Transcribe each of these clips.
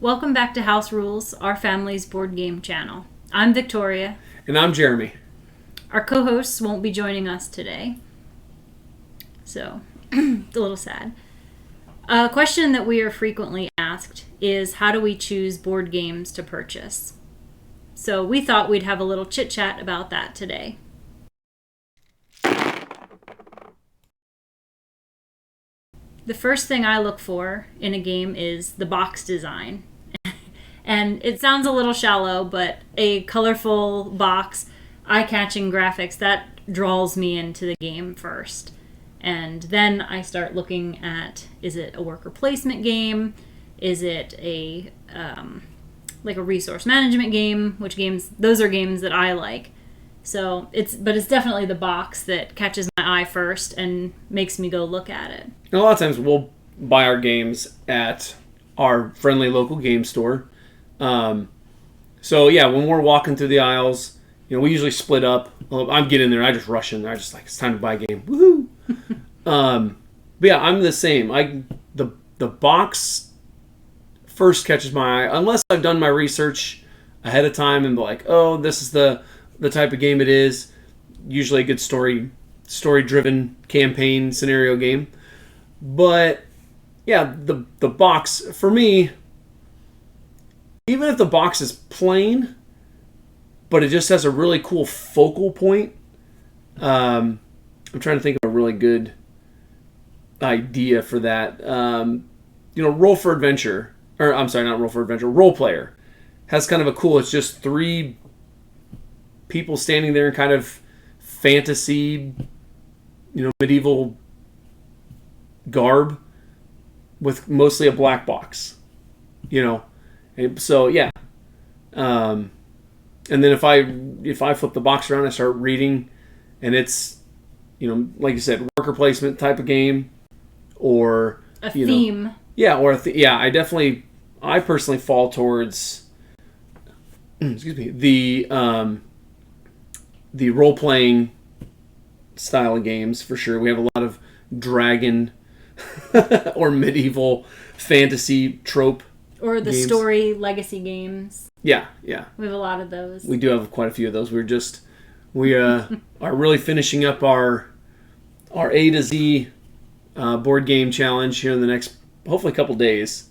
Welcome back to House Rules, our family's board game channel. I'm Victoria. And I'm Jeremy. Our co-hosts won't be joining us today, so it's a little sad. A question that we are frequently asked is, how do we choose board games to purchase? So we thought we'd have a little chit-chat about that today. The first thing I look for in a game is the box design. And it sounds a little shallow, but a colorful box, eye-catching graphics, that draws me into the game first. And then I start looking at, is it a worker placement game? Is it a like a resource management game? Which games? Those are games that I like. So it's definitely the box that catches my eye first and makes me go look at it. And a lot of times we'll buy our games at our friendly local game store. So yeah, when we're walking through the aisles, we usually split up. Well, I'm getting there. I just rush in there. I just it's time to buy a game. Woohoo! But yeah, I'm the same. The box first catches my eye unless I've done my research ahead of time and be like, oh, this is the type of game it is. Usually a good story-driven campaign scenario game. But yeah, the box for me, even if the box is plain, but it just has a really cool focal point. I'm trying to think of a really good idea for that. Roll for Adventure, or I'm sorry, not Roll for Adventure, Roll Player has kind of a cool, it's just three people standing there in kind of fantasy, medieval garb with mostly a black box, So yeah, and then if I flip the box around, I start reading, and it's, like you said, worker placement type of game, or a theme. I personally fall towards, excuse me, the role playing style of games for sure. We have a lot of dragon or medieval fantasy trope. Or the games. Story legacy games. Yeah. We have a lot of those. We do have quite a few of those. We are really finishing up our A to Z board game challenge here in the next, hopefully, couple days.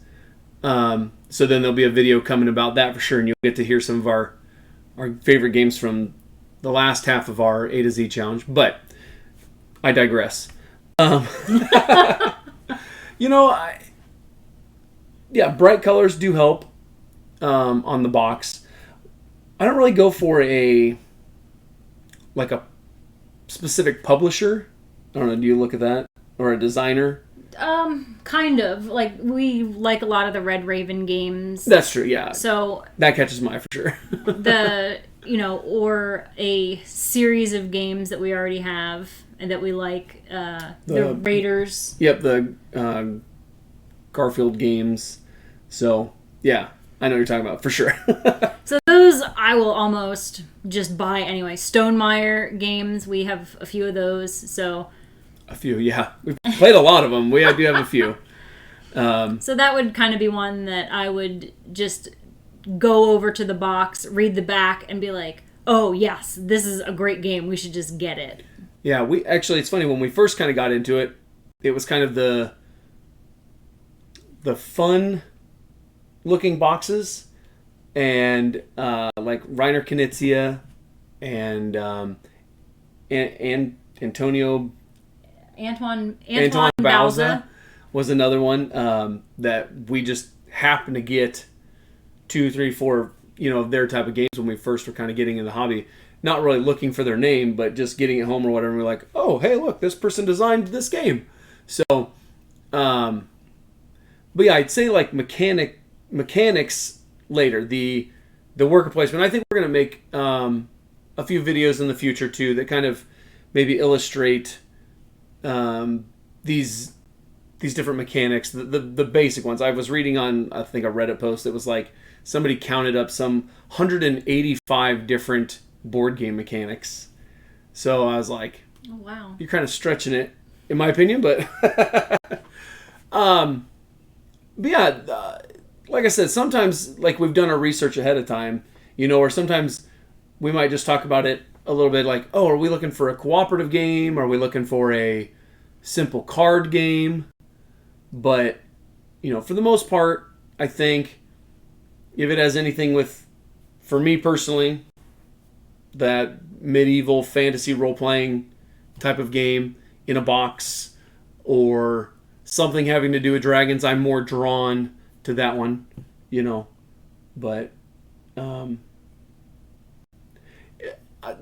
So then there'll be a video coming about that for sure, and you'll get to hear some of our favorite games from the last half of our A to Z challenge. But I digress. Bright colors do help on the box. I don't really go for a specific publisher. I don't know. Do you look at that? Or a designer? Kind of. Like, we like a lot of the Red Raven games. That's true, yeah. So that catches my eye for sure. Or a series of games that we already have and that we like. The Raiders. Yep, the Garfield games. So, yeah, I know what you're talking about, for sure. So those I will almost just buy anyway. Stonemaier games, we have a few of those, so... A few, yeah. We've played a lot of them. We do have a few. So that would kind of be one that I would just go over to the box, read the back, and be like, oh, yes, this is a great game. We should just get it. Yeah, it's funny, when we first kind of got into it, it was kind of the fun-looking boxes, and like Reiner Knizia and Antoine Bauza was another one that we just happened to get 2, 3, 4, their type of games when we first were kind of getting in the hobby. Not really looking for their name, but just getting it home or whatever. And we're like, oh, hey, look, this person designed this game. So, but yeah, I'd say like mechanics later. The worker placement. I think we're gonna make a few videos in the future too that kind of maybe illustrate these different mechanics, the basic ones. I was reading on, I think, a Reddit post that was like somebody counted up some 185 different board game mechanics. So I was like, oh, wow, you're kind of stretching it, in my opinion, but but yeah, like I said, sometimes like we've done our research ahead of time, or sometimes we might just talk about it a little bit like, oh, are we looking for a cooperative game? Are we looking for a simple card game? But, for the most part, I think if it has anything for me personally, that medieval fantasy role-playing type of game in a box or something having to do with dragons, I'm more drawn to that one, But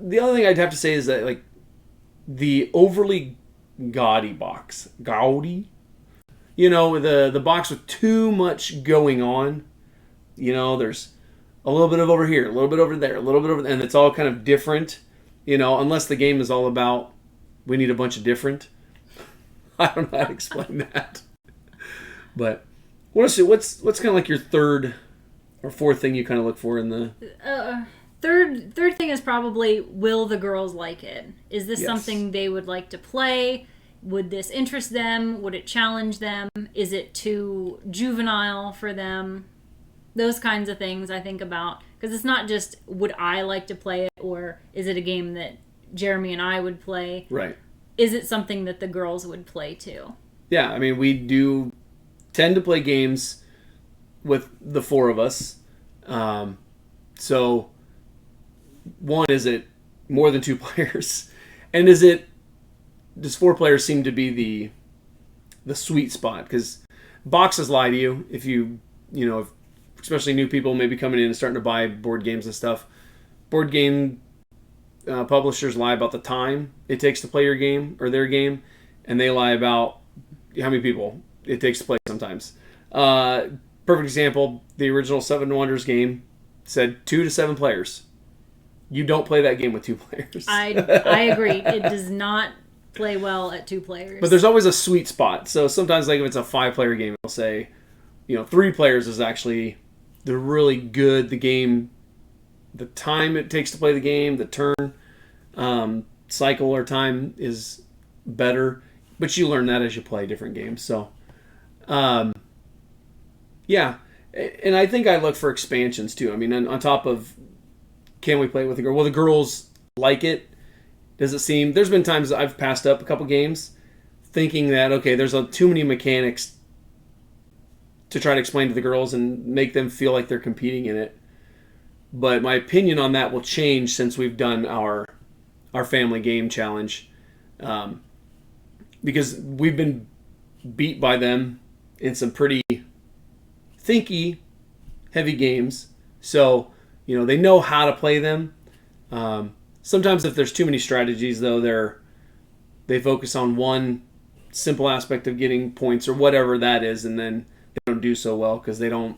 the other thing I'd have to say is that, like, the overly gaudy box. Gaudy? The box with too much going on. There's a little bit of over here, a little bit over there, a little bit over there, and it's all kind of different, unless the game is all about we need a bunch of different. I don't know how to explain that. But what's kind of like your third or fourth thing you kind of look for in the... Third thing is probably, will the girls like it? Is this something they would like to play? Would this interest them? Would it challenge them? Is it too juvenile for them? Those kinds of things I think about. Because it's not just, would I like to play it, or is it a game that Jeremy and I would play? Right. Is it something that the girls would play too? Yeah, I mean, we do tend to play games with the four of us. So, one, is it more than two players? And does four players seem to be the sweet spot? Because boxes lie to you if if, especially new people maybe coming in and starting to buy board games and stuff. Board game publishers lie about the time it takes to play your game or their game, and they lie about how many people it takes to play sometimes. Perfect example, the original Seven Wonders game said 2 to 7 players. You don't play that game with 2 players. I agree. It does not play well at 2 players. But there's always a sweet spot. So sometimes, like if it's a 5-player game, it'll say, 3 players is actually the really good. The game, the time it takes to play the game, the turn cycle or time is better. But you learn that as you play different games. So, yeah. And I think I look for expansions too. I mean, on top of, can we play it with the girl? Well, the girls like it. Does it seem... There's been times I've passed up a couple games thinking that, okay, there's too many mechanics to try to explain to the girls and make them feel like they're competing in it. But my opinion on that will change since we've done our family game challenge. Because we've been beat by them in some pretty thinky, heavy games. So, they know how to play them. Sometimes if there's too many strategies, though, they focus on one simple aspect of getting points or whatever that is, and then they don't do so well because they don't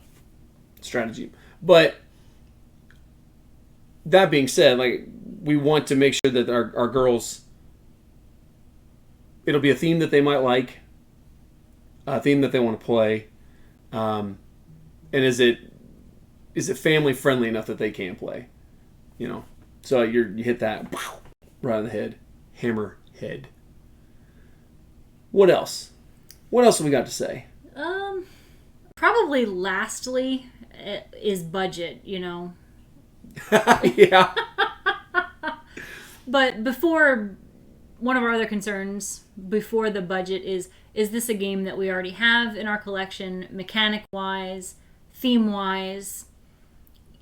strategy. But that being said, like, we want to make sure that our girls, it'll be a theme that they might like, a theme that they want to play, and is it family friendly enough that they can play, So you hit that right on the head, hammer head. What else? What else have we got to say? Probably lastly is budget. Yeah. But before, one of our other concerns before the budget is this a game that we already have in our collection, mechanic wise, theme wise,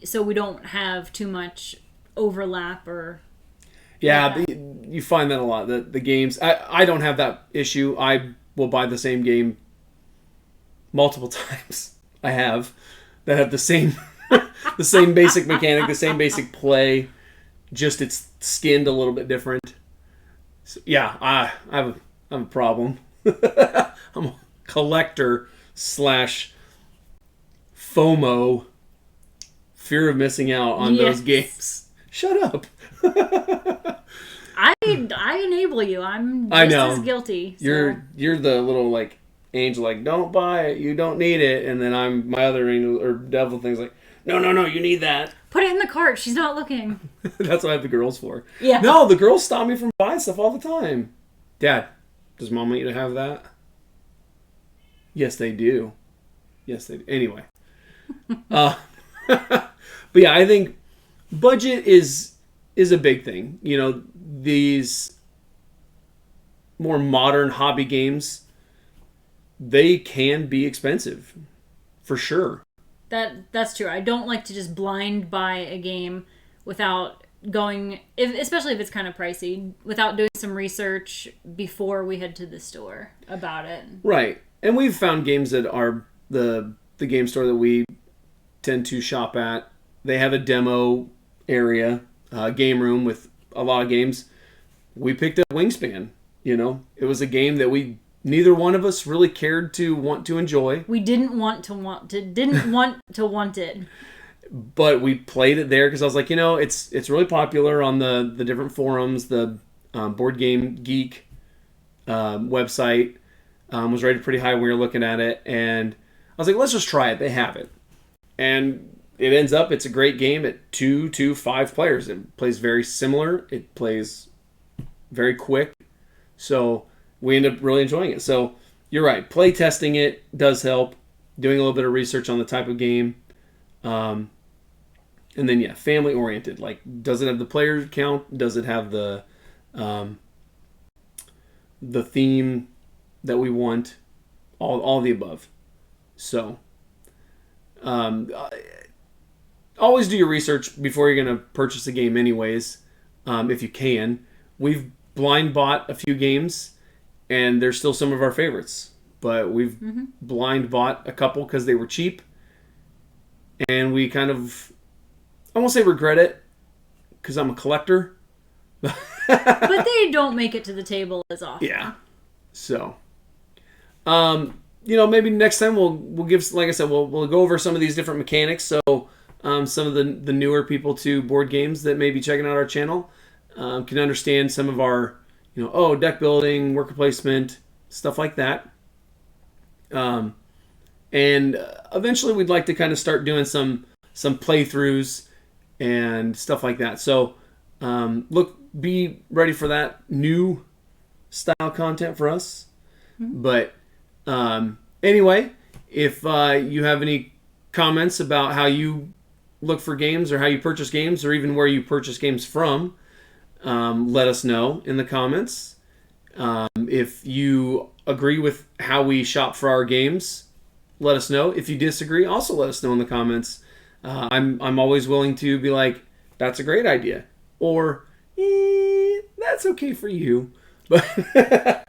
so we don't have too much overlap or... Yeah, you find that a lot. The games... I don't have that issue. I will buy the same game multiple times. I have. That have the same the same basic mechanic, the same basic play, just it's skinned a little bit different. So, yeah, I have a problem. I'm a collector / FOMO, fear of missing out on those games. Shut up. I enable you. I'm just as guilty. So. You're the little like angel, like, don't buy it, you don't need it, and then I'm my other angel or devil things like, no, you need that. Put it in the cart. She's not looking. That's what I have the girls for. Yeah. No, the girls stop me from buying stuff all the time. Dad, does Mom want you to have that? Yes, they do. Anyway. But yeah, I think budget is a big thing. You know, these more modern hobby games, they can be expensive, for sure. That's true. I don't like to just blind buy a game without going, especially if it's kind of pricey, without doing some research before we head to the store about it. Right. And we've found games that are the game store that we tend to shop at. They have a demo area, game room with a lot of games. We picked up Wingspan. You know, it was a game that neither one of us really cared to want to enjoy. We didn't want to want it. But we played it there because I was like, you know, it's really popular on the different forums. The Board Game Geek website was rated pretty high when we were looking at it. And I was like, let's just try it. They have it. And it ends up, it's a great game at 2 to 5 players. It plays very similar. It plays very quick. So we end up really enjoying it. So you're right. Play testing it does help. Doing a little bit of research on the type of game. And then, yeah, family oriented. Like, does it have the player count? Does it have the theme that we want? All the above. So, always do your research before you're going to purchase a game anyways, if you can. We've blind bought a few games, and they're still some of our favorites. But we've blind bought a couple because they were cheap. And we kind of, I won't say regret it, because I'm a collector. But they don't make it to the table as often. Yeah. So, you know, maybe next time we'll give, like I said, we'll go over some of these different mechanics. So, some of the newer people to board games that may be checking out our channel can understand some of our, you know, deck building, worker placement, stuff like that. And eventually we'd like to kind of start doing some playthroughs and stuff like that. So, be ready for that new style content for us. Mm-hmm. But anyway, if you have any comments about how you look for games or how you purchase games or even where you purchase games from, let us know in the comments. If you agree with how we shop for our games, let us know. If you disagree, also let us know in the comments. I'm always willing to be like, that's a great idea, or that's okay for you. But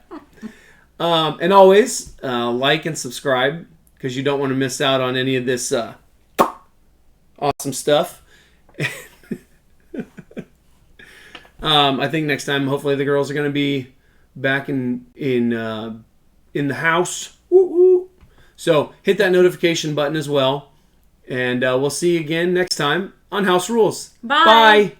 and always like and subscribe because you don't want to miss out on any of this awesome stuff. I think next time, hopefully, the girls are going to be back in the house. Woo-woo. So hit that notification button as well. And we'll see you again next time on House Rules. Bye. Bye.